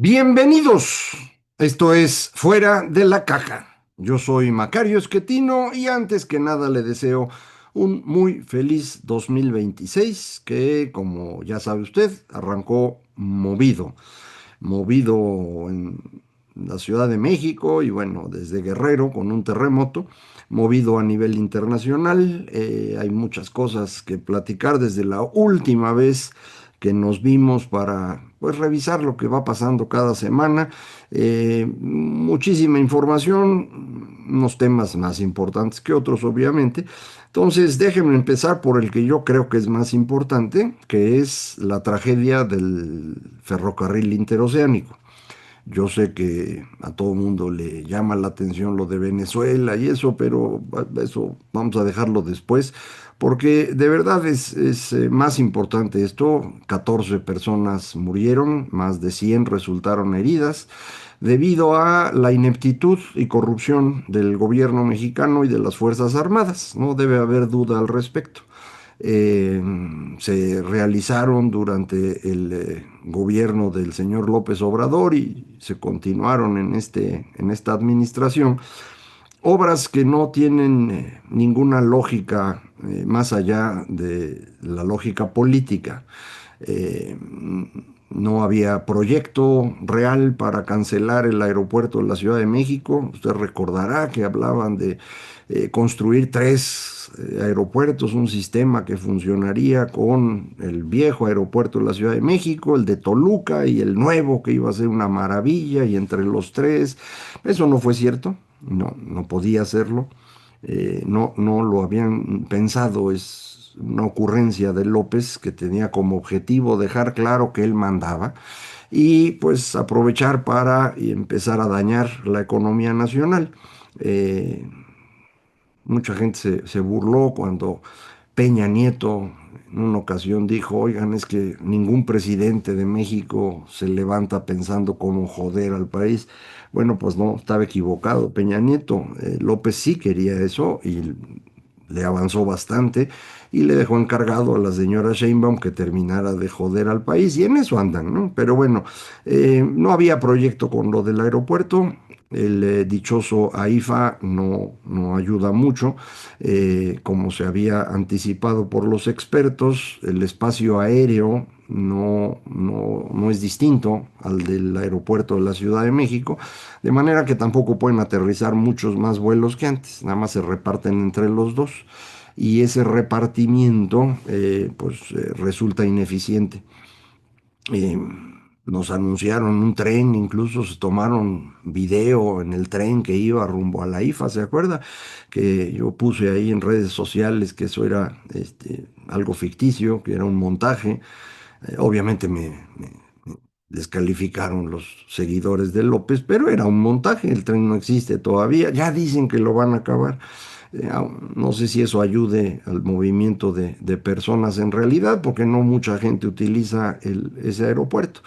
Bienvenidos. Esto es Fuera de la Caja. Yo soy Macario Esquetino y antes que nada le deseo un muy feliz 2026 que, como ya sabe usted, arrancó movido en la Ciudad de México y bueno, desde Guerrero con un terremoto, movido a nivel internacional. Hay muchas cosas que platicar desde la última vez que nos vimos para pues revisar lo que va pasando cada semana. Muchísima información, unos temas más importantes que otros, obviamente. Entonces, déjenme empezar por el que yo creo que es más importante, que es la tragedia del ferrocarril interoceánico. Yo sé que a todo mundo le llama la atención lo de Venezuela y eso, pero eso vamos a dejarlo después, porque de verdad es más importante esto. 14 personas murieron, más de 100 resultaron heridas debido a la ineptitud y corrupción del gobierno mexicano y de las Fuerzas Armadas. No debe haber duda al respecto. eh, Se realizaron durante el gobierno del señor López Obrador y se continuaron en esta administración, obras que no tienen ninguna lógica más allá de la lógica política. Eh, no había proyecto real para cancelar el aeropuerto de la Ciudad de México. Usted recordará que hablaban de construir tres aeropuertos, un sistema que funcionaría con el viejo aeropuerto de la Ciudad de México, el de Toluca y el nuevo que iba a ser una maravilla, y entre los tres, eso no fue cierto, no podía hacerlo. No lo habían pensado, es una ocurrencia de López que tenía como objetivo dejar claro que él mandaba y pues aprovechar para y empezar a dañar la economía nacional. Eh, Mucha gente se burló cuando Peña Nieto en una ocasión dijo: oigan, es que ningún presidente de México se levanta pensando cómo joder al país. Bueno, pues no, estaba equivocado Peña Nieto. López sí quería eso y le avanzó bastante y le dejó encargado a la señora Sheinbaum que terminara de joder al país, y en eso andan, ¿no? Pero bueno, no había proyecto con lo del aeropuerto. El dichoso AIFA no ayuda mucho. Como se había anticipado por los expertos, el espacio aéreo no es distinto al del aeropuerto de la Ciudad de México, de manera que tampoco pueden aterrizar muchos más vuelos que antes, nada más se reparten entre los dos. Y ese repartimiento resulta ineficiente. eh, Nos anunciaron un tren, incluso se tomaron video en el tren que iba rumbo a la IFA, ¿se acuerda? Que yo puse ahí en redes sociales que eso era algo ficticio, que era un montaje. Obviamente me descalificaron los seguidores de López, pero era un montaje, el tren no existe todavía, ya dicen que lo van a acabar. No sé si eso ayude al movimiento de personas en realidad, porque no mucha gente utiliza ese aeropuerto.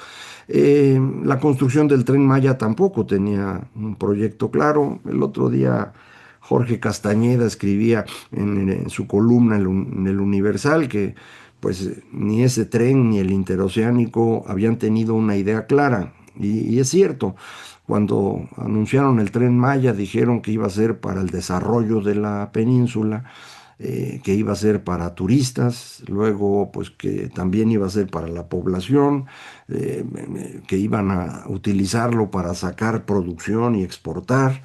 La construcción del Tren Maya tampoco tenía un proyecto claro. El otro día Jorge Castañeda escribía en su columna en el Universal que pues ni ese tren ni el interoceánico habían tenido una idea clara. Y es cierto, cuando anunciaron el Tren Maya dijeron que iba a ser para el desarrollo de la península, que iba a ser para turistas, luego pues que también iba a ser para la población, que iban a utilizarlo para sacar producción y exportar.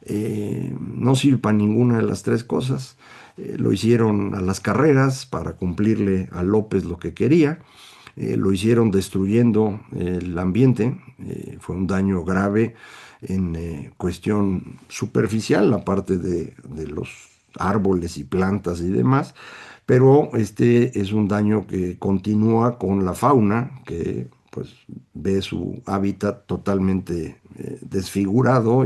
No sirve para ninguna de las tres cosas. Lo hicieron a las carreras para cumplirle a López lo que quería. Lo hicieron destruyendo el ambiente. Fue un daño grave en cuestión superficial, la parte de los árboles y plantas y demás, pero este es un daño que continúa con la fauna, que pues ve su hábitat totalmente desfigurado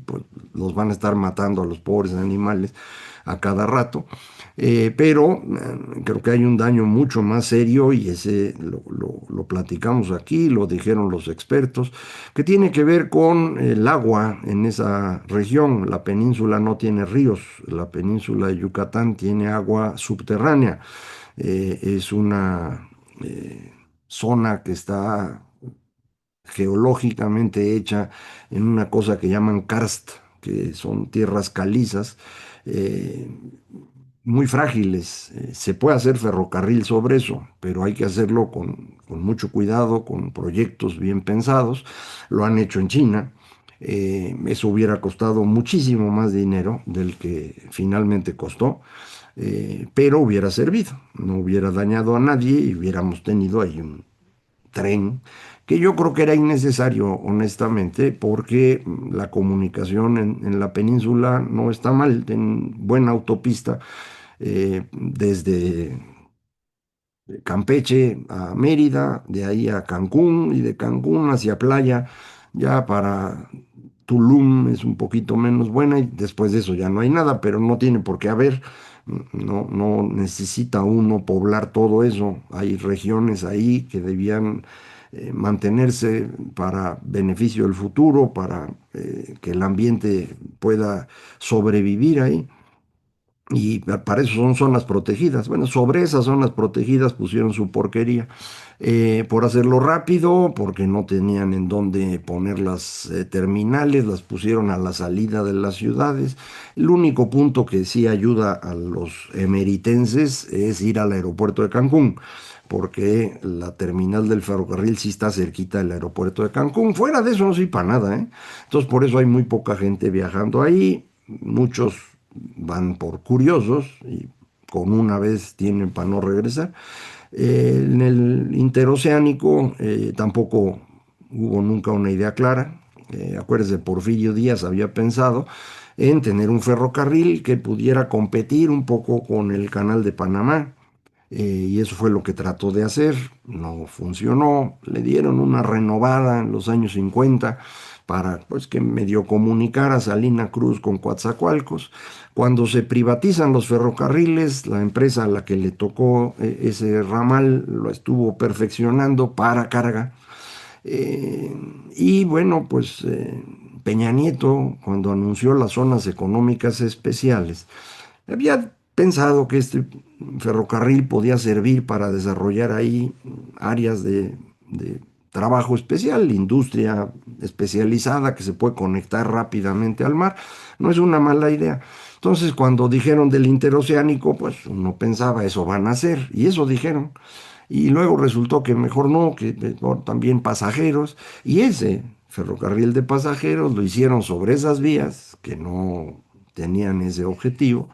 pues los van a estar matando a los pobres animales a cada rato. Pero creo que hay un daño mucho más serio y ese lo platicamos aquí, lo dijeron los expertos, que tiene que ver con el agua en esa región. La península no tiene ríos, la península de Yucatán tiene agua subterránea. Es una zona que está geológicamente hecha en una cosa que llaman karst, que son tierras calizas, eh, muy frágiles. Se puede hacer ferrocarril sobre eso, pero hay que hacerlo con mucho cuidado, con proyectos bien pensados. Lo han hecho en China. Eso hubiera costado muchísimo más dinero del que finalmente costó, pero hubiera servido, no hubiera dañado a nadie y hubiéramos tenido ahí un tren que yo creo que era innecesario, honestamente, porque la comunicación en la península no está mal, en buena autopista, desde Campeche a Mérida, de ahí a Cancún y de Cancún hacia playa, ya para Tulum es un poquito menos buena y después de eso ya no hay nada, pero no tiene por qué haber, no, no necesita uno poblar todo eso, hay regiones ahí que debían mantenerse para beneficio del futuro, para que el ambiente pueda sobrevivir ahí. Y para eso son zonas protegidas. Bueno, sobre esas zonas protegidas pusieron su porquería. Por hacerlo rápido, porque no tenían en dónde poner las terminales, las pusieron a la salida de las ciudades. El único punto que sí ayuda a los emeritenses es ir al aeropuerto de Cancún, porque la terminal del ferrocarril sí está cerquita del aeropuerto de Cancún. Fuera de eso no sirve para nada, ¿eh? Entonces por eso hay muy poca gente viajando ahí. Muchos van por curiosos y con una vez tienen para no regresar. En el interoceánico tampoco hubo nunca una idea clara. Acuérdese, Porfirio Díaz había pensado en tener un ferrocarril que pudiera competir un poco con el canal de Panamá. Y eso fue lo que trató de hacer, no funcionó, le dieron una renovada en los años 50 para pues que medio comunicara Salina Cruz con Coatzacoalcos. Cuando se privatizan los ferrocarriles, la empresa a la que le tocó ese ramal lo estuvo perfeccionando para carga. Eh, y bueno, pues Peña Nieto, cuando anunció las zonas económicas especiales, había pensado que este ferrocarril podía servir para desarrollar ahí áreas de trabajo especial, industria especializada que se puede conectar rápidamente al mar. No es una mala idea. Entonces, cuando dijeron del interoceánico, pues uno pensaba, eso van a hacer, y eso dijeron. Y luego resultó que mejor no, que mejor también pasajeros, y ese ferrocarril de pasajeros lo hicieron sobre esas vías que no tenían ese objetivo.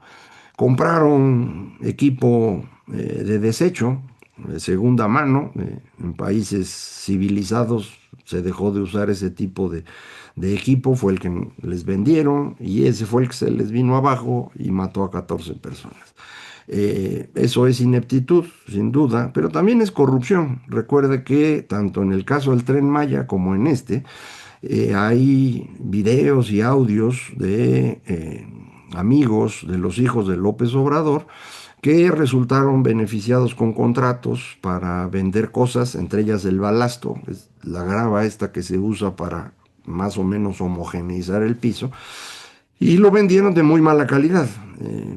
Compraron equipo de desecho, de segunda mano. En países civilizados se dejó de usar ese tipo de equipo, fue el que les vendieron y ese fue el que se les vino abajo y mató a 14 personas. Eso es ineptitud, sin duda, pero también es corrupción. Recuerde que tanto en el caso del Tren Maya como en este, hay videos y audios de amigos de los hijos de López Obrador que resultaron beneficiados con contratos para vender cosas, entre ellas el balasto, es la grava esta que se usa para más o menos homogeneizar el piso, y lo vendieron de muy mala calidad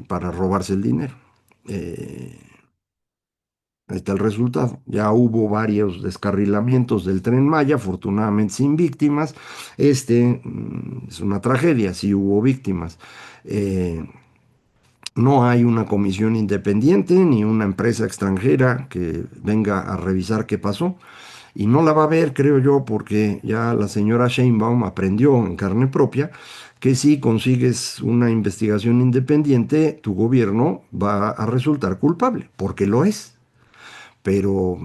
para robarse el dinero. Eh, Ahí está el resultado. Ya hubo varios descarrilamientos del Tren Maya, afortunadamente sin víctimas. Es una tragedia, sí hubo víctimas. Eh, no hay una comisión independiente ni una empresa extranjera que venga a revisar qué pasó. Y no la va a ver, creo yo, porque ya la señora Sheinbaum aprendió en carne propia que si consigues una investigación independiente, tu gobierno va a resultar culpable, porque lo es. Pero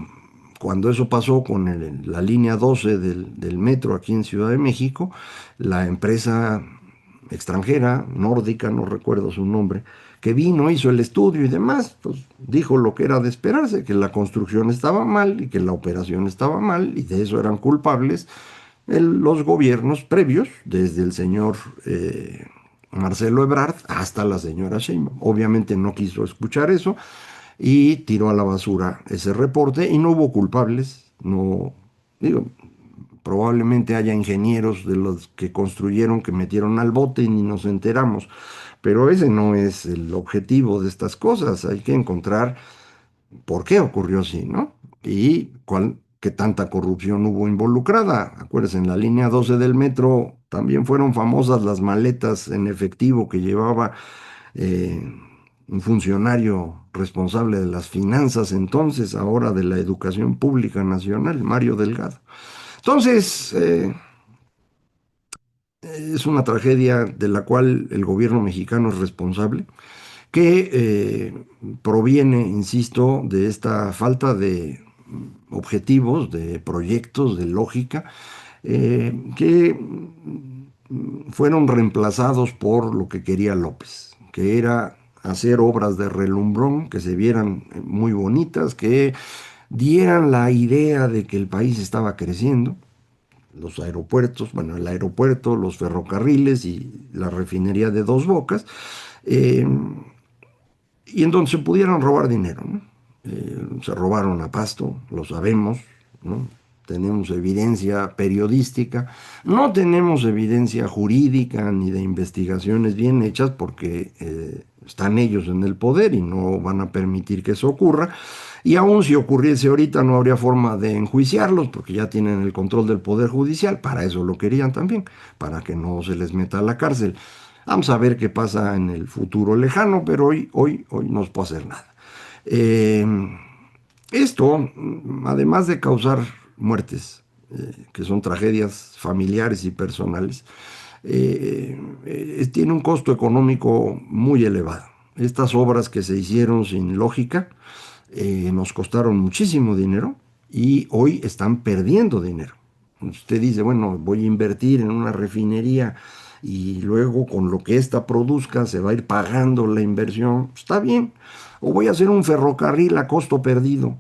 cuando eso pasó con la línea 12 del metro aquí en Ciudad de México, la empresa extranjera, nórdica, no recuerdo su nombre, que vino, hizo el estudio y demás, pues dijo lo que era de esperarse, que la construcción estaba mal y que la operación estaba mal, y de eso eran culpables los gobiernos previos, desde el señor Marcelo Ebrard hasta la señora Sheinbaum. Obviamente no quiso escuchar eso y tiró a la basura ese reporte y no hubo culpables, no, digo, probablemente haya ingenieros de los que construyeron que metieron al bote y ni nos enteramos, pero ese no es el objetivo de estas cosas, hay que encontrar por qué ocurrió así, ¿no? Y cuál qué tanta corrupción hubo involucrada. Acuérdense, en la línea 12 del metro también fueron famosas las maletas en efectivo que llevaba eh, un funcionario responsable de las finanzas entonces, ahora de la educación pública nacional, Mario Delgado. Entonces, es una tragedia de la cual el gobierno mexicano es responsable, que proviene, insisto, de esta falta de objetivos, de proyectos, de lógica, que fueron reemplazados por lo que quería López, que era hacer obras de relumbrón que se vieran muy bonitas, que dieran la idea de que el país estaba creciendo, los aeropuertos, bueno, el aeropuerto, los ferrocarriles y la refinería de Dos Bocas, eh, y en donde se pudieran robar dinero, ¿no? Se robaron a Pasto, lo sabemos, ¿no? Tenemos evidencia periodística, no tenemos evidencia jurídica ni de investigaciones bien hechas porque están ellos en el poder y no van a permitir que eso ocurra. Y aun si ocurriese ahorita no habría forma de enjuiciarlos porque ya tienen el control del poder judicial, para eso lo querían también, para que no se les meta a la cárcel. Vamos a ver qué pasa en el futuro lejano, pero hoy no se puede hacer nada. Eh, Esto, además de causar muertes, que son tragedias familiares y personales, tiene un costo económico muy elevado. Estas obras que se hicieron sin lógica nos costaron muchísimo dinero y hoy están perdiendo dinero. Usted dice, bueno, voy a invertir en una refinería y luego con lo que ésta produzca se va a ir pagando la inversión. Está bien. O voy a hacer un ferrocarril a costo perdido,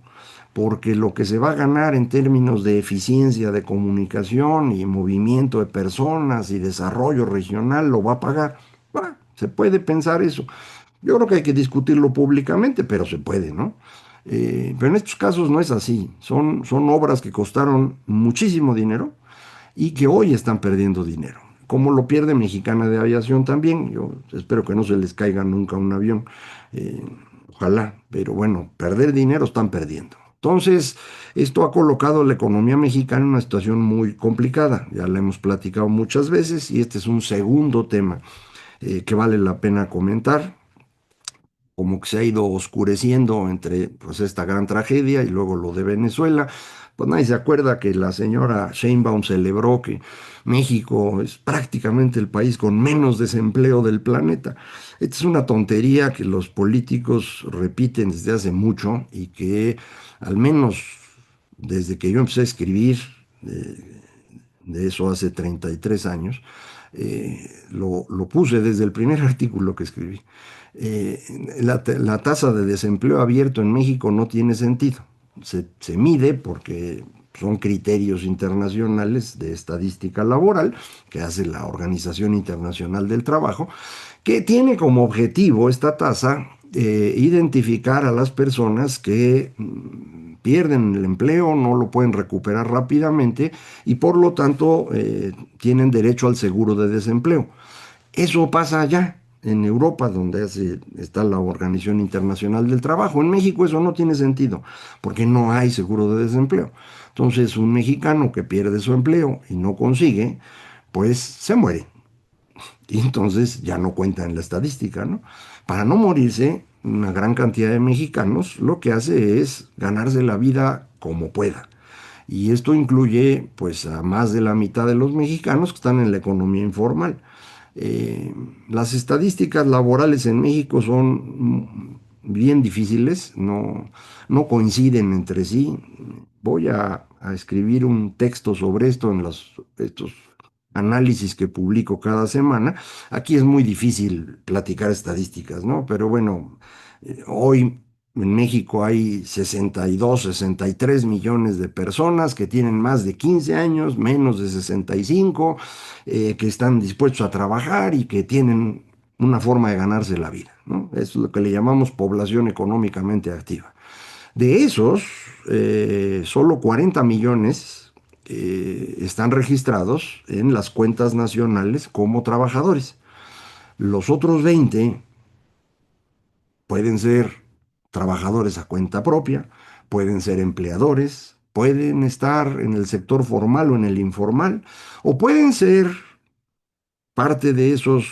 porque lo que se va a ganar en términos de eficiencia de comunicación y movimiento de personas y desarrollo regional lo va a pagar. Bueno, se puede pensar eso. Yo creo que hay que discutirlo públicamente, pero se puede, ¿no? Pero en estos casos no es así. Son obras que costaron muchísimo dinero y que hoy están perdiendo dinero. Como lo pierde Mexicana de Aviación también. Yo espero que no se les caiga nunca un avión. eh, Ojalá, pero bueno, perder dinero están perdiendo. Entonces, esto ha colocado la economía mexicana en una situación muy complicada. Ya la hemos platicado muchas veces y este es un segundo tema que vale la pena comentar, como que se ha ido oscureciendo entre pues esta gran tragedia y luego lo de Venezuela. Pues nadie se acuerda que la señora Sheinbaum celebró que México es prácticamente el país con menos desempleo del planeta. Esta es una tontería que los políticos repiten desde hace mucho y que al menos desde que yo empecé a escribir, eh, de eso hace 33 años, lo puse desde el primer artículo que escribí. Eh, la tasa de desempleo abierto en México no tiene sentido. Se mide porque son criterios internacionales de estadística laboral que hace la Organización Internacional del Trabajo, que tiene como objetivo esta tasa identificar a las personas que pierden el empleo, no lo pueden recuperar rápidamente y por lo tanto tienen derecho al seguro de desempleo. Eso pasa allá, en Europa, donde está la Organización Internacional del Trabajo. En México eso no tiene sentido, porque no hay seguro de desempleo. Entonces, un mexicano que pierde su empleo y no consigue, pues se muere. Y entonces ya no cuenta en la estadística, ¿no? Para no morirse, una gran cantidad de mexicanos lo que hace es ganarse la vida como pueda. Y esto incluye pues a más de la mitad de los mexicanos que están en la economía informal. Las estadísticas laborales en México son bien difíciles, no coinciden entre sí. Voy a escribir un texto sobre esto en estos análisis que publico cada semana. Aquí es muy difícil platicar estadísticas, ¿no? Pero bueno, hoy en México hay 62, 63 millones de personas que tienen más de 15 años, menos de 65, que están dispuestos a trabajar y que tienen una forma de ganarse la vida, ¿no? Es lo que le llamamos población económicamente activa. De esos, solo 40 millones están registrados en las cuentas nacionales como trabajadores. Los otros 20 pueden ser trabajadores a cuenta propia, pueden ser empleadores, pueden estar en el sector formal o en el informal, o pueden ser parte de esos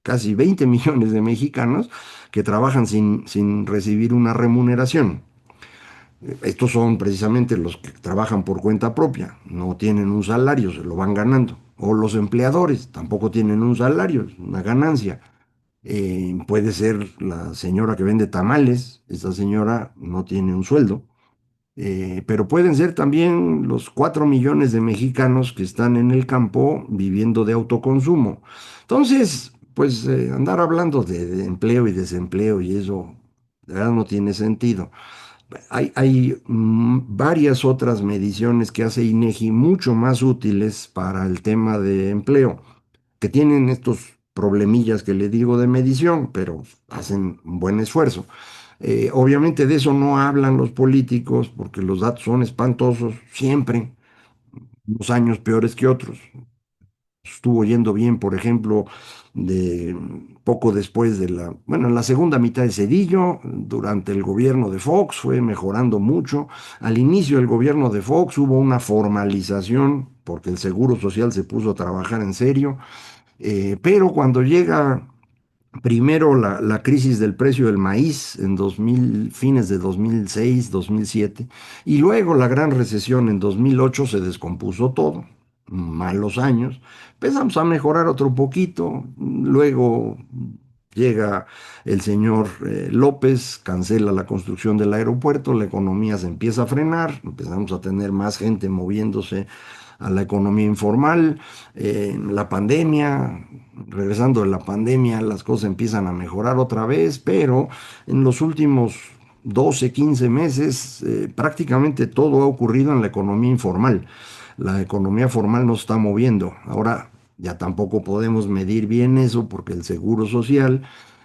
casi 20 millones de mexicanos que trabajan sin recibir una remuneración. Estos son precisamente los que trabajan por cuenta propia, no tienen un salario, se lo van ganando. O los empleadores tampoco tienen un salario, es una ganancia. Puede ser la señora que vende tamales, esta señora no tiene un sueldo. Pero pueden ser también los 4 millones de mexicanos que están en el campo viviendo de autoconsumo. Entonces, pues andar hablando de empleo y desempleo y eso, de verdad no tiene sentido. Hay varias otras mediciones que hace INEGI mucho más útiles para el tema de empleo, que tienen estos problemillas que le digo de medición, pero hacen un buen esfuerzo. Obviamente de eso no hablan los políticos porque los datos son espantosos siempre, unos años peores que otros. Estuvo yendo bien, por ejemplo, de poco después de bueno, en la segunda mitad de Cedillo, durante el gobierno de Fox, fue mejorando mucho. Al inicio del gobierno de Fox hubo una formalización porque el Seguro Social se puso a trabajar en serio, pero cuando llega primero la crisis del precio del maíz en 2000, fines de 2006, 2007, y luego la gran recesión en 2008 se descompuso todo, malos años. Empezamos a mejorar otro poquito, luego llega el señor López, cancela la construcción del aeropuerto, la economía se empieza a frenar, empezamos a tener más gente moviéndose a la economía informal, la pandemia, regresando de la pandemia, las cosas empiezan a mejorar otra vez, pero en los últimos 12, 15 meses, prácticamente todo ha ocurrido en la economía informal. La economía formal no se está moviendo. Ahora ya tampoco podemos medir bien eso porque el Seguro Social,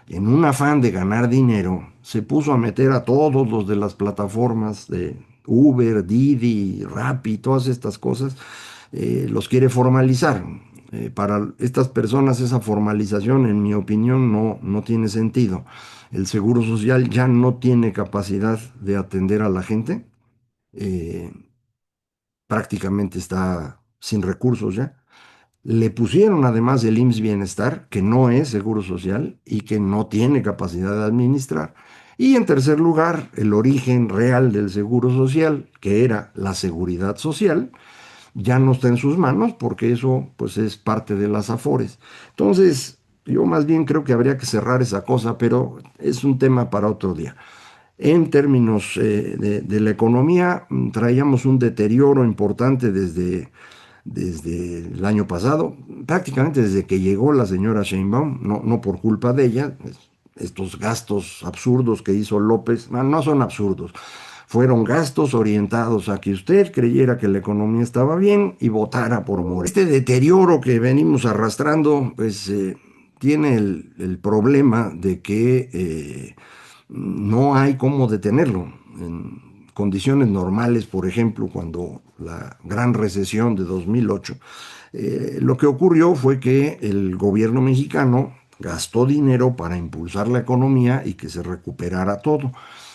en un afán de ganar dinero, se puso a meter a todos los de las plataformas de Uber, Didi, Rappi, todas estas cosas, los quiere formalizar. Para estas personas esa formalización, en mi opinión, no tiene sentido. El Seguro Social ya no tiene capacidad de atender a la gente, eh, prácticamente está sin recursos ya. Le pusieron además el IMSS Bienestar, que no es Seguro Social y que no tiene capacidad de administrar. Y en tercer lugar, el origen real del Seguro Social, que era la seguridad social, ya no está en sus manos porque eso pues es parte de las afores. Entonces, yo más bien creo que habría que cerrar esa cosa, pero es un tema para otro día. En términos de la economía, traíamos un deterioro importante desde el año pasado, prácticamente desde que llegó la señora Sheinbaum, no por culpa de ella, estos gastos absurdos que hizo López, no son absurdos, fueron gastos orientados a que usted creyera que la economía estaba bien y votara por Morena. Este deterioro que venimos arrastrando, pues tiene el problema de que no hay cómo detenerlo. En condiciones normales, por ejemplo, cuando la gran recesión de 2008, lo que ocurrió fue que el gobierno mexicano gastó dinero para impulsar la economía y que se recuperara todo.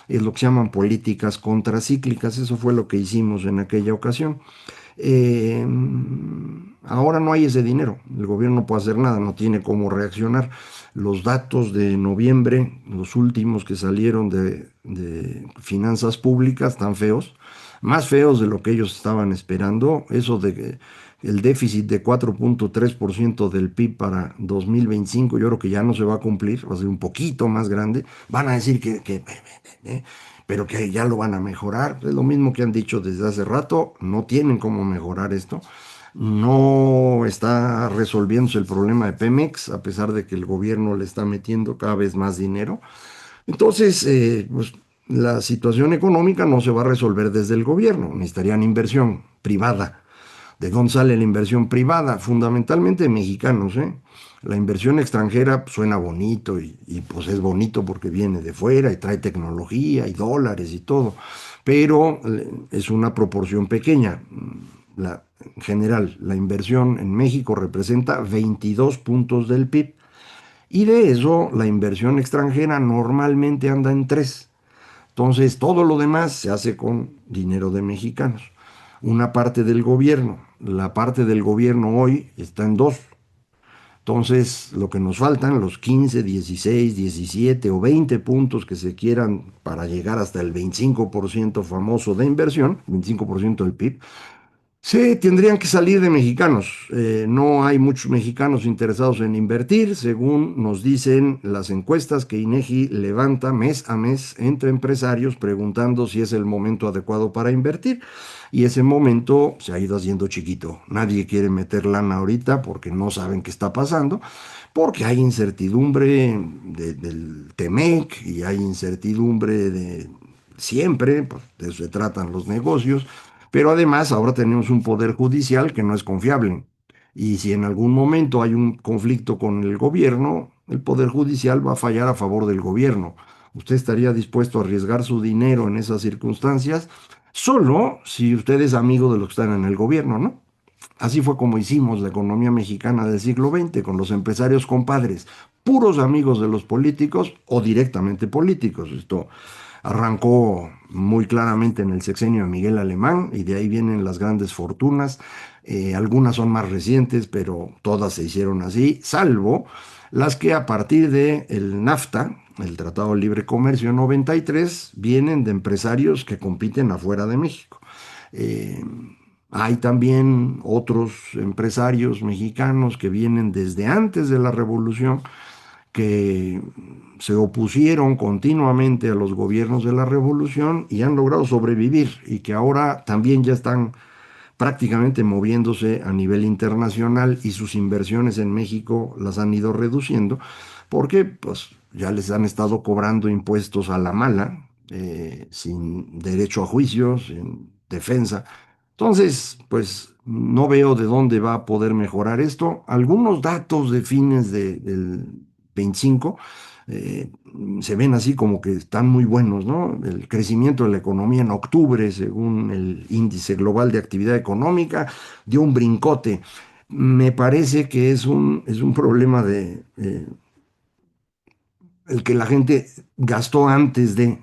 Es lo que se llaman políticas contracíclicas, eso fue lo que hicimos en aquella ocasión. Eh, Ahora no hay ese dinero, el gobierno no puede hacer nada, no tiene cómo reaccionar. Los datos de noviembre, los últimos que salieron de finanzas públicas, están feos, más feos de lo que ellos estaban esperando. Eso de que el déficit de 4,3% del PIB para 2025, yo creo que ya no se va a cumplir, va a ser un poquito más grande. Van a decir eh, pero que ya lo van a mejorar. Es lo mismo que han dicho desde hace rato, no tienen cómo mejorar esto. No está resolviéndose el problema de Pemex, a pesar de que el gobierno le está metiendo cada vez más dinero. Entonces, pues la situación económica no se va a resolver desde el gobierno, necesitarían inversión privada. ¿De dónde sale la inversión privada? Fundamentalmente de mexicanos, ¿eh? La inversión extranjera pues, suena bonito pues es bonito porque viene de fuera y trae tecnología y dólares y todo, pero es una proporción pequeña. En general, la inversión en México representa 22 puntos del PIB y de eso la inversión extranjera normalmente anda en 3. Entonces, todo lo demás se hace con dinero de mexicanos. Una parte del gobierno, la parte del gobierno hoy está en dos. Entonces, lo que nos faltan, los 15, 16, 17 o 20 puntos que se quieran para llegar hasta el 25% famoso de inversión, 25% del PIB, sí, tendrían que salir de mexicanos. No hay muchos mexicanos interesados en invertir, según nos dicen las encuestas que INEGI levanta mes a mes entre empresarios preguntando si es el momento adecuado para invertir. Y ese momento se ha ido haciendo chiquito. Nadie quiere meter lana ahorita porque no saben qué está pasando, porque hay incertidumbre del TEMEC y hay incertidumbre de siempre, pues de eso se tratan los negocios. Pero además ahora tenemos un poder judicial que no es confiable. Y si en algún momento hay un conflicto con el gobierno, el poder judicial va a fallar a favor del gobierno. ¿Usted estaría dispuesto a arriesgar su dinero en esas circunstancias? Solo si usted es amigo de los que están en el gobierno, ¿no? Así fue como hicimos la economía mexicana del siglo XX, con los empresarios compadres, puros amigos de los políticos o directamente políticos. Esto arrancó muy claramente en el sexenio de Miguel Alemán y de ahí vienen las grandes fortunas. Algunas son más recientes, pero todas se hicieron así, salvo las que a partir de el NAFTA, el Tratado de Libre Comercio 93, vienen de empresarios que compiten afuera de México. Eh, Hay también otros empresarios mexicanos que vienen desde antes de la revolución, que se opusieron continuamente a los gobiernos de la revolución y han logrado sobrevivir y que ahora también ya están prácticamente moviéndose a nivel internacional y sus inversiones en México las han ido reduciendo porque pues ya les han estado cobrando impuestos a la mala, sin derecho a juicio, sin defensa. Entonces, pues no veo de dónde va a poder mejorar esto. Algunos datos de fines del 25 eh, se ven así como que están muy buenos, ¿no? El crecimiento de la economía en octubre, según el índice global de actividad económica, dio un brincote. Me parece que es un problema de el que la gente gastó antes de.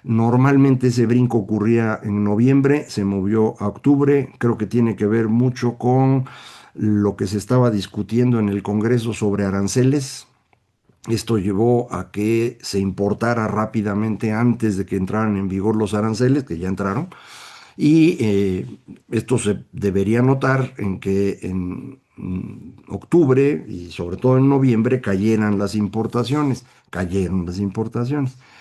Normalmente ese brinco ocurría en noviembre, se movió a octubre, creo que tiene que ver mucho con lo que se estaba discutiendo en el Congreso sobre aranceles. Esto llevó a que se importara rápidamente antes de que entraran en vigor los aranceles, que ya entraron, y esto se debería notar en que en octubre y sobre todo en noviembre cayeron las importaciones.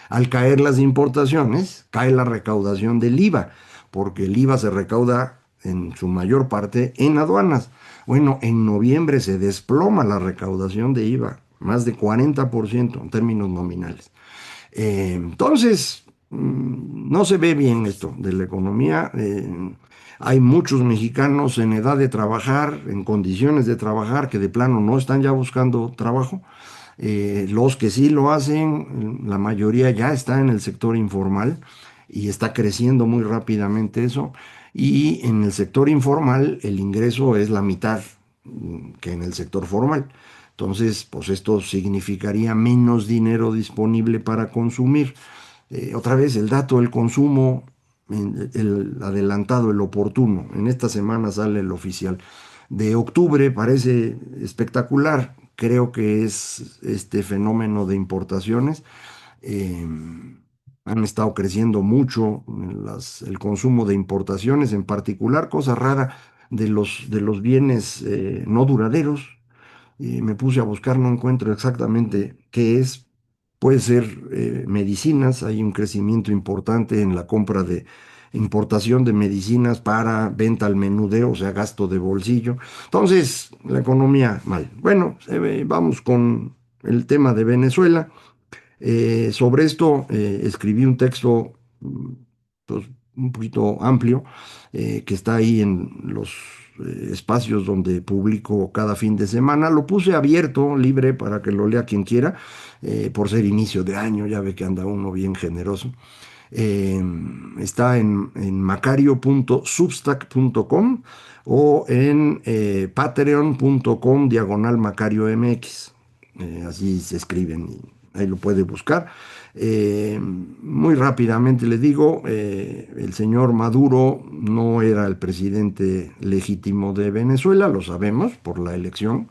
Al caer las importaciones, cae la recaudación del IVA, porque el IVA se recauda en su mayor parte en aduanas. Bueno, en noviembre se desploma la recaudación de IVA, más de 40% en términos nominales. Entonces, no se ve bien esto de la economía. Hay muchos mexicanos en edad de trabajar, en condiciones de trabajar, que de plano no están ya buscando trabajo. Los que sí lo hacen, la mayoría ya está en el sector informal y está creciendo muy rápidamente eso. Y en el sector informal el ingreso es la mitad que en el sector formal. Entonces, pues esto significaría menos dinero disponible para consumir. Otra vez, el dato del consumo, el adelantado, el oportuno. En esta semana sale el oficial. De octubre parece espectacular. Creo que es este fenómeno de importaciones. Eh, Han estado creciendo mucho el consumo de importaciones, en particular, cosa rara, de los bienes no duraderos. Y me puse a buscar, no encuentro exactamente qué es. Puede ser medicinas, hay un crecimiento importante en la compra de importación de medicinas para venta al menudeo, o sea, gasto de bolsillo. Entonces, la economía mal. Bueno, vamos con el tema de Venezuela. Sobre esto escribí un texto pues, un poquito amplio, que está ahí en los espacios donde publico cada fin de semana. Lo puse abierto, libre, para que lo lea quien quiera, por ser inicio de año, ya ve que anda uno bien generoso. Eh, Está en macario.substack.com o en patreon.com/Macario MX. Así se escriben y ahí lo puede buscar. Muy rápidamente le digo, el señor Maduro no era el presidente legítimo de Venezuela, lo sabemos por la elección,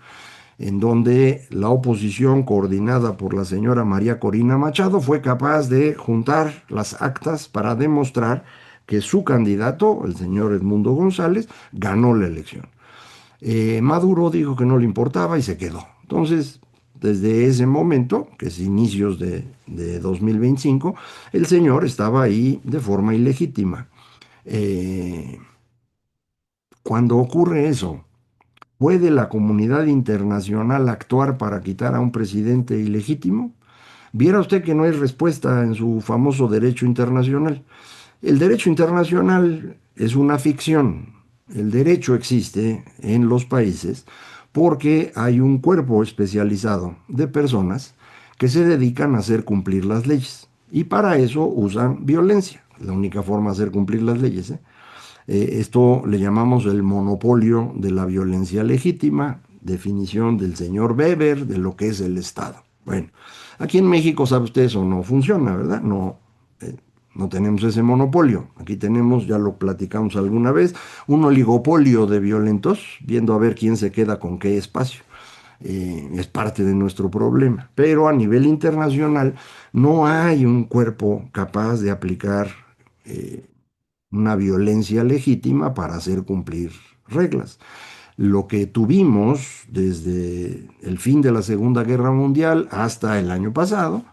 en donde la oposición coordinada por la señora María Corina Machado fue capaz de juntar las actas para demostrar que su candidato, el señor Edmundo González, ganó la elección. Maduro dijo que no le importaba y se quedó. Entonces, desde ese momento, que es inicios de 2025, el señor estaba ahí de forma ilegítima. Eh, Cuando ocurre eso, ¿puede la comunidad internacional actuar para quitar a un presidente ilegítimo? Viera usted que no hay respuesta en su famoso derecho internacional. El derecho internacional es una ficción. El derecho existe en los países porque hay un cuerpo especializado de personas que se dedican a hacer cumplir las leyes. Y para eso usan violencia. La única forma de hacer cumplir las leyes, ¿eh? Esto le llamamos el monopolio de la violencia legítima, definición del señor Weber de lo que es el Estado. Bueno, aquí en México, sabe usted, eso no funciona, ¿verdad? No, no tenemos ese monopolio. Aquí tenemos, ya lo platicamos alguna vez, un oligopolio de violentos, viendo a ver quién se queda con qué espacio. Es parte de nuestro problema. Pero a nivel internacional no hay un cuerpo capaz de aplicar una violencia legítima para hacer cumplir reglas. Lo que tuvimos desde el fin de la Segunda Guerra Mundial hasta el año pasado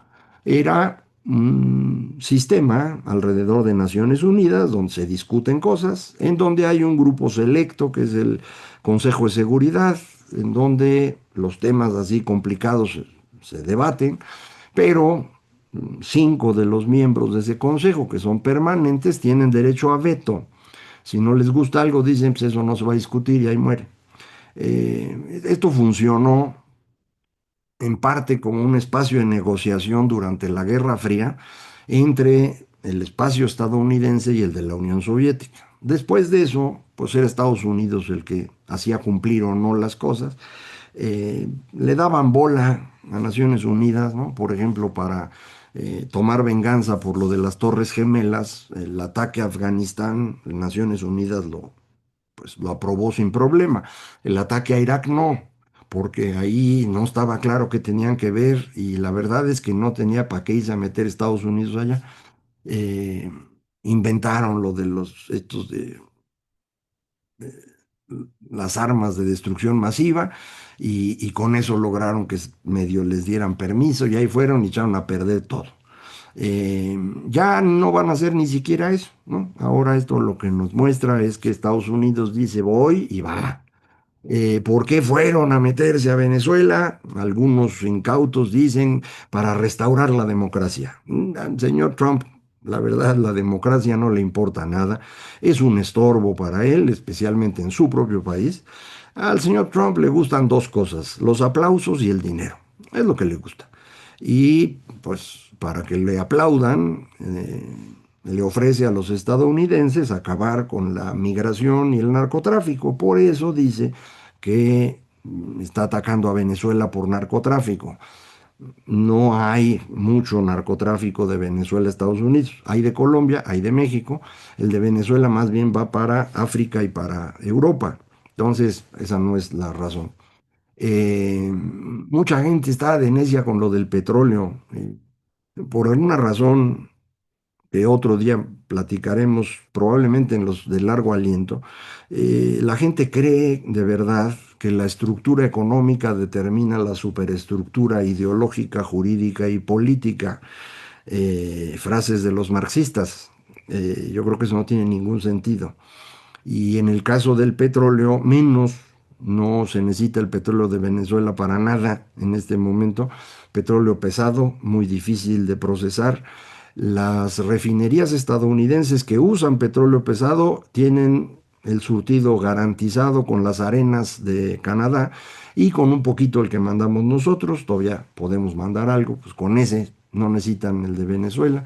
era un sistema alrededor de Naciones Unidas donde se discuten cosas, en donde hay un grupo selecto que es el Consejo de Seguridad, en donde los temas así complicados se debaten, pero 5 de los miembros de ese consejo, que son permanentes, tienen derecho a veto. Si no les gusta algo, dicen, pues eso no se va a discutir y ahí muere. Esto funcionó en parte como un espacio de negociación durante la Guerra Fría entre el espacio estadounidense y el de la Unión Soviética. Después de eso, pues era Estados Unidos el que hacía cumplir o no las cosas. Le daban bola a Naciones Unidas, ¿no? Por ejemplo, para tomar venganza por lo de las Torres Gemelas, el ataque a Afganistán, Naciones Unidas pues, lo aprobó sin problema. El ataque a Irak no, porque ahí no estaba claro qué tenían que ver y la verdad es que no tenía para qué irse a meter Estados Unidos allá. Eh, Inventaron lo de los estos de las armas de destrucción masiva y con eso lograron que medio les dieran permiso y ahí fueron y echaron a perder todo. Ya no van a hacer ni siquiera eso, ¿no? Ahora esto lo que nos muestra es que Estados Unidos dice voy y va. ¿Por qué fueron a meterse a Venezuela? Algunos incautos dicen para restaurar la democracia. Al señor Trump, la verdad, la democracia no le importa nada. Es un estorbo para él, especialmente en su propio país. Al señor Trump le gustan dos cosas, los aplausos y el dinero. Es lo que le gusta. Y pues para que le aplaudan, le ofrece a los estadounidenses acabar con la migración y el narcotráfico. Por eso dice que está atacando a Venezuela por narcotráfico. No hay mucho narcotráfico de Venezuela a Estados Unidos. Hay de Colombia, hay de México. El de Venezuela más bien va para África y para Europa. Entonces, esa no es la razón. Mucha gente está de necia con lo del petróleo. Por alguna razón que otro día platicaremos, probablemente en los de largo aliento, la gente cree de verdad que la estructura económica determina la superestructura ideológica, jurídica y política. Frases de los marxistas. Yo creo que eso no tiene ningún sentido. Y en el caso del petróleo, menos. No se necesita el petróleo de Venezuela para nada en este momento. Petróleo pesado, muy difícil de procesar. Las refinerías estadounidenses que usan petróleo pesado tienen el surtido garantizado con las arenas de Canadá y con un poquito el que mandamos nosotros. Todavía podemos mandar algo, pues con ese no necesitan el de Venezuela.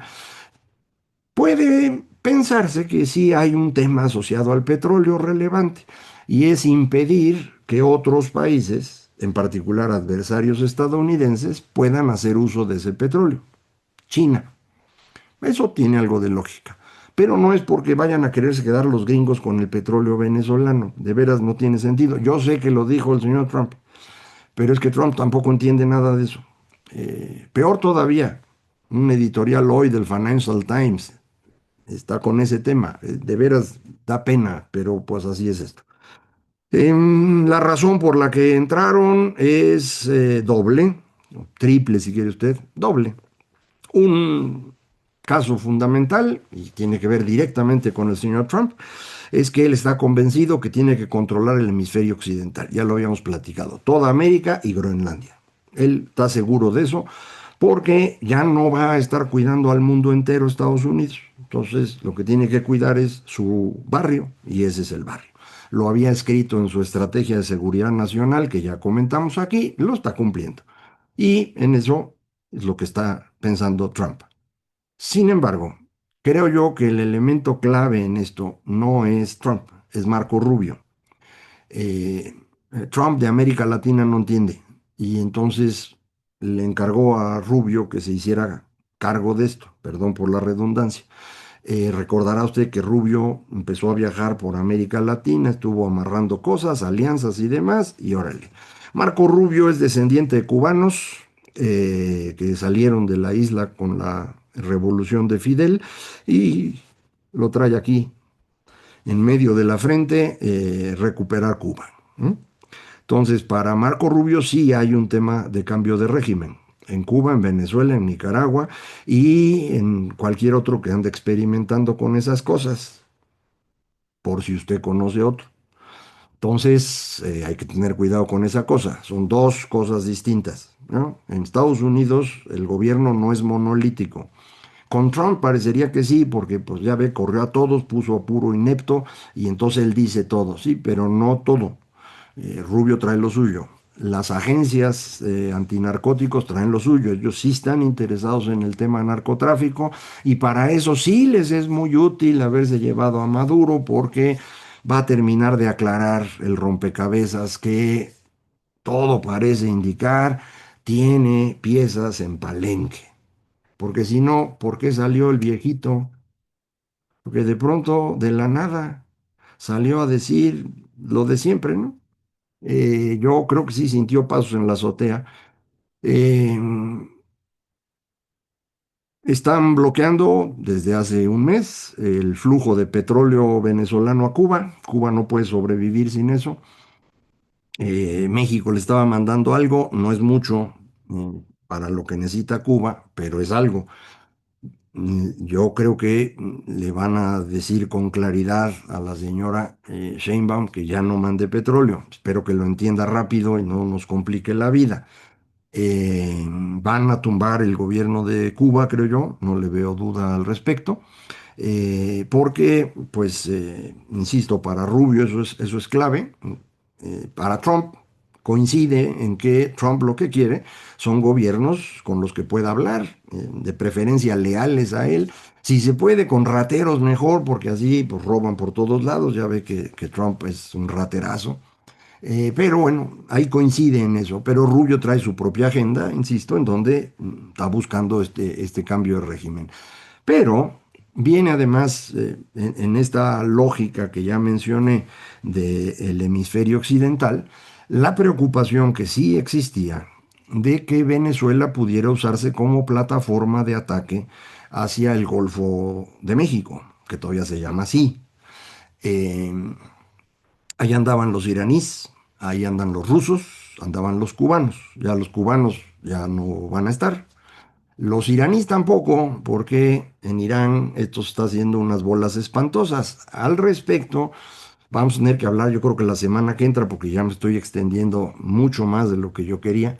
Puede pensarse que sí hay un tema asociado al petróleo relevante y es impedir que otros países, en particular adversarios estadounidenses, puedan hacer uso de ese petróleo. China. Eso tiene algo de lógica. Pero no es porque vayan a quererse quedar los gringos con el petróleo venezolano. De veras no tiene sentido. Yo sé que lo dijo el señor Trump, pero es que Trump tampoco entiende nada de eso. Peor todavía, un editorial hoy del Financial Times está con ese tema. De veras da pena, pero pues así es esto. La razón por la que entraron es doble, triple si quiere usted, doble. Un caso fundamental, y tiene que ver directamente con el señor Trump, es que él está convencido que tiene que controlar el hemisferio occidental. Ya lo habíamos platicado, toda América y Groenlandia. Él está seguro de eso porque ya no va a estar cuidando al mundo entero Estados Unidos. Entonces, lo que tiene que cuidar es su barrio y ese es el barrio. Lo había escrito en su estrategia de seguridad nacional, que ya comentamos aquí, lo está cumpliendo. Y en eso es lo que está pensando Trump. Sin embargo, creo yo que el elemento clave en esto no es Trump, es Marco Rubio. Eh, Trump de América Latina no entiende y entonces le encargó a Rubio que se hiciera cargo de esto, perdón por la redundancia. Recordará usted que Rubio empezó a viajar por América Latina, estuvo amarrando cosas, alianzas y demás, y órale. Marco Rubio es descendiente de cubanos que salieron de la isla con la revolución de Fidel y lo trae aquí en medio de la frente, recuperar Cuba. ¿Mm? Entonces, para Marco Rubio sí hay un tema de cambio de régimen. En Cuba, en Venezuela, en Nicaragua y en cualquier otro que ande experimentando con esas cosas, por si usted conoce otro. Entonces, hay que tener cuidado con esa cosa. Son dos cosas distintas, ¿no? En Estados Unidos, el gobierno no es monolítico. Con Trump parecería que sí, porque pues ya ve, corrió a todos, puso a puro inepto y entonces él dice todo, sí, pero no todo. Rubio trae lo suyo. Las agencias antinarcóticos traen lo suyo. Ellos sí están interesados en el tema narcotráfico y para eso sí les es muy útil haberse llevado a Maduro porque va a terminar de aclarar el rompecabezas que todo parece indicar tiene piezas en Palenque. Porque si no, ¿por qué salió el viejito? Porque de pronto, de la nada, salió a decir lo de siempre, ¿no? Yo creo que sí sintió pasos en la azotea. Eh, Están bloqueando desde hace un mes el flujo de petróleo venezolano a Cuba. Cuba no puede sobrevivir sin eso. México le estaba mandando algo, no es mucho para lo que necesita Cuba, pero es algo. Yo creo que le van a decir con claridad a la señora Sheinbaum que ya no mande petróleo. Espero que lo entienda rápido y no nos complique la vida. Van a tumbar el gobierno de Cuba, creo yo, no le veo duda al respecto, porque, pues, insisto, para Rubio eso es clave. Para Trump coincide en que Trump lo que quiere son gobiernos con los que pueda hablar, de preferencia leales a él. Si se puede, con rateros mejor, porque así pues, roban por todos lados. Ya ve que Trump es un raterazo. Pero bueno, ahí coincide en eso. Pero Rubio trae su propia agenda, insisto, en donde está buscando este cambio de régimen. Pero viene además en esta lógica que ya mencioné del hemisferio occidental, la preocupación que sí existía de que Venezuela pudiera usarse como plataforma de ataque hacia el Golfo de México, que todavía se llama así. Eh, Ahí andaban los iraníes, ahí andan los rusos, andaban los cubanos. Ya los cubanos ya no van a estar. Los iraníes tampoco, porque en Irán esto está haciendo unas bolas espantosas. Al respecto, vamos a tener que hablar, yo creo que la semana que entra, porque ya me estoy extendiendo mucho más de lo que yo quería.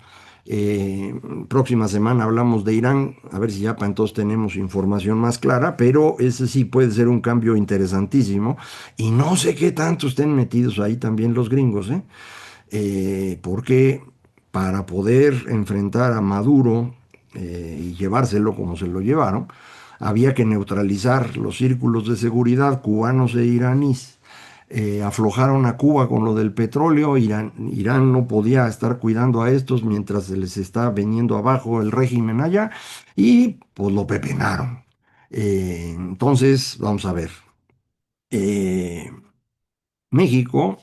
Próxima semana hablamos de Irán, a ver si ya para entonces tenemos información más clara, pero ese sí puede ser un cambio interesantísimo. Y no sé qué tanto estén metidos ahí también los gringos, ¿eh? Porque para poder enfrentar a Maduro y llevárselo como se lo llevaron, había que neutralizar los círculos de seguridad cubanos e iraníes. aflojaron a Cuba con lo del petróleo. Irán no podía estar cuidando a estos mientras se les está viniendo abajo el régimen allá y pues lo pepenaron. Entonces, vamos a ver. Eh, México,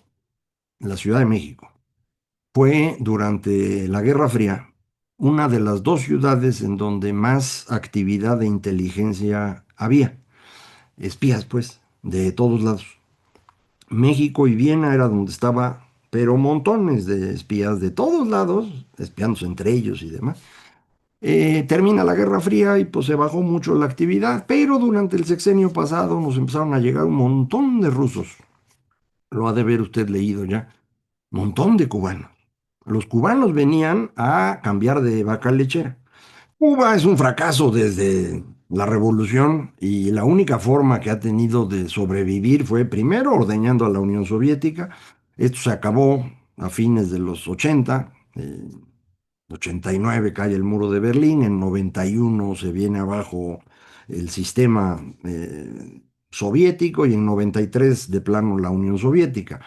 la Ciudad de México, fue durante la Guerra Fría una de las dos ciudades en donde más actividad de inteligencia había. Espías, pues, de todos lados. México y Viena era donde estaba, pero montones de espías de todos lados, espiándose entre ellos y demás. Termina la Guerra Fría y pues se bajó mucho la actividad, pero durante el sexenio pasado nos empezaron a llegar un montón de rusos. Lo ha de ver usted leído ya. Montón de cubanos. Los cubanos venían a cambiar de vaca lechera. Cuba es un fracaso desde la revolución y la única forma que ha tenido de sobrevivir fue primero ordeñando a la Unión Soviética. Esto se acabó a fines de los 80. 89 cae el muro de Berlín, en 91 se viene abajo el sistema soviético y en 93 de plano la Unión Soviética.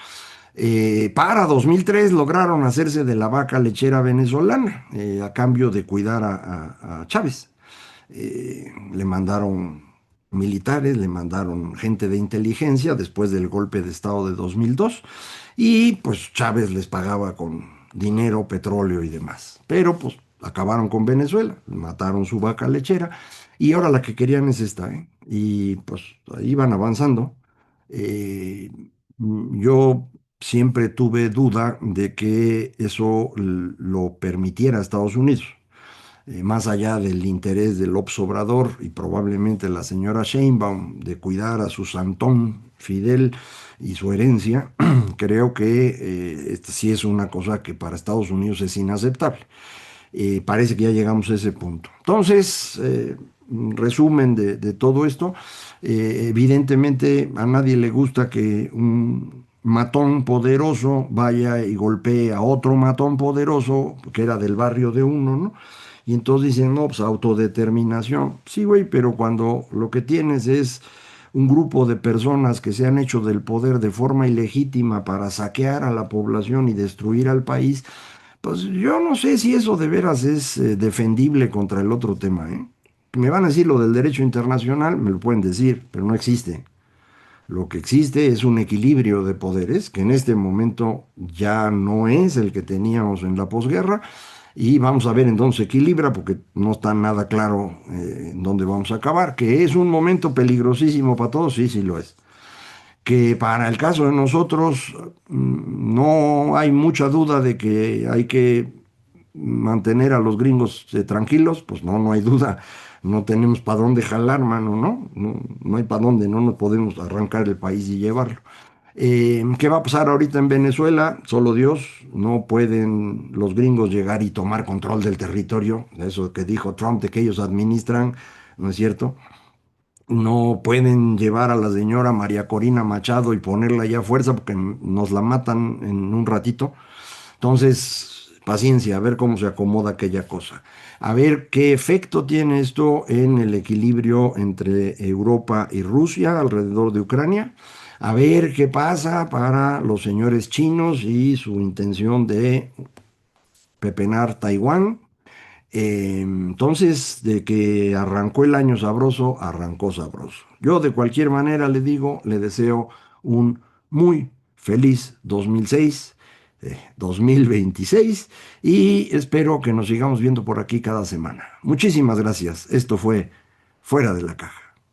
Para 2003 lograron hacerse de la vaca lechera venezolana a cambio de cuidar a Chávez. Le mandaron militares, le mandaron gente de inteligencia después del golpe de Estado de 2002 y pues Chávez les pagaba con dinero, petróleo y demás. Pero pues acabaron con Venezuela, mataron su vaca lechera y ahora la que querían es esta, ¿eh? Y pues ahí van avanzando. Eh, yo siempre tuve duda de que eso lo permitiera Estados Unidos, más allá del interés del López Obrador y probablemente la señora Sheinbaum de cuidar a su santón Fidel y su herencia. Creo que esta sí es una cosa que para Estados Unidos es inaceptable. Parece que ya llegamos a ese punto. Entonces, resumen de todo esto, evidentemente a nadie le gusta que un matón poderoso vaya y golpee a otro matón poderoso que era del barrio de uno, ¿no? Y entonces dicen, no, pues autodeterminación. Sí, güey, pero cuando lo que tienes es un grupo de personas que se han hecho del poder de forma ilegítima para saquear a la población y destruir al país, pues yo no sé si eso de veras es defendible contra el otro tema, ¿eh? Me van a decir lo del derecho internacional, me lo pueden decir, pero no existe. Lo que existe es un equilibrio de poderes que en este momento ya no es el que teníamos en la posguerra y vamos a ver en dónde se equilibra porque no está nada claro en dónde vamos a acabar. Que es un momento peligrosísimo para todos, sí, sí lo es. Que para el caso de nosotros no hay mucha duda de que hay que mantener a los gringos tranquilos, pues no, no hay duda. No tenemos para dónde jalar, mano, ¿no? No, no hay para dónde, no nos podemos arrancar el país y llevarlo. ¿Qué va a pasar ahorita en Venezuela? Solo Dios. No pueden los gringos llegar y tomar control del territorio. Eso que dijo Trump de que ellos administran, ¿no es cierto? No pueden llevar a la señora María Corina Machado y ponerla ya a fuerza porque nos la matan en un ratito. Entonces, paciencia, a ver cómo se acomoda aquella cosa. A ver qué efecto tiene esto en el equilibrio entre Europa y Rusia alrededor de Ucrania. A ver qué pasa para los señores chinos y su intención de pepenar Taiwán. Entonces, de que arrancó el año sabroso, arrancó sabroso. Yo de cualquier manera le digo, le deseo un muy feliz 2006, 2026 y espero que nos sigamos viendo por aquí cada semana. Muchísimas gracias. Esto fue Fuera de la Caja.